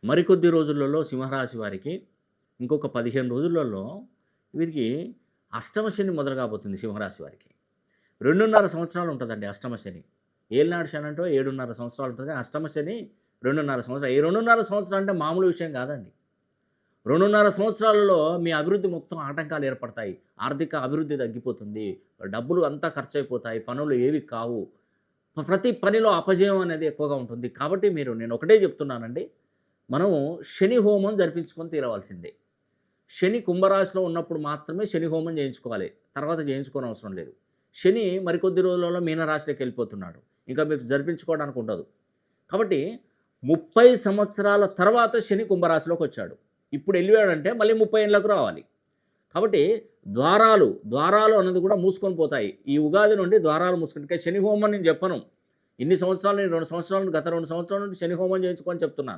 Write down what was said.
మరికొద్ది రోజులలో సింహరాశి వారికి ఇంకొక 15 రోజులలో వీరికి అష్టమ శని మొదలు కాబోతుంది సింహరాశి వారికి. 2.5 సంవత్సరాలు ఉంటదండి అష్టమ శని. ఏలినాడు శని అంటే 7.5 సంవత్సరాలు ఉంటది. అష్టమ శని 2.5 సంవత్సరాలు. ఈ 2.5 సంవత్సరాలు అంటే మామూలు విషయం కాదండి. 2.5 సంవత్సరాలలో మీ అభివృద్ధి మొత్తం ఆటంకాలు ఏర్పడతాయి. ఆర్థిక అభివృద్ధి తగ్గిపోతుంది. డబ్బులు అంతా ఖర్చయిపోతాయి. పనులు ఏవి కావు. ప్రతి పనిలో అపజయం అనేది ఎక్కువగా ఉంటుంది. కాబట్టి నేను ఒకటే చెప్తున్నానండి. మనము శని హోమం జరిపించుకొని తీరవలసిందే. శని కుంభరాశిలో ఉన్నప్పుడు మాత్రమే శని హోమం చేయించుకోవాలి. తర్వాత చేయించుకోనవసరం లేదు. శని మరికొద్ది రోజులలో మీనరాశిలోకి వెళ్ళిపోతున్నాడు. ఇంకా మీకు జరిపించుకోవడానికి ఉండదు. కాబట్టి 30 సంవత్సరాల తర్వాత శని కుంభరాశిలోకొచ్చాడు. ఇప్పుడు ఎళ్ళిపోయాడంటే మళ్ళీ 30 ఏళ్ళకు రావాలి. కాబట్టి ద్వారాలు అన్నది కూడా మూసుకొని పోతాయి. ఈ ఉగాది నుండి ద్వారాలు మూసుకుంటాయి. ఇంకా శని హోమం నేను చెప్పను. ఇన్ని సంవత్సరాలు నేను 2 సంవత్సరాలు గత 2 సంవత్సరాల నుండి శని హోమం చేయించుకో అని చెప్తున్నాను.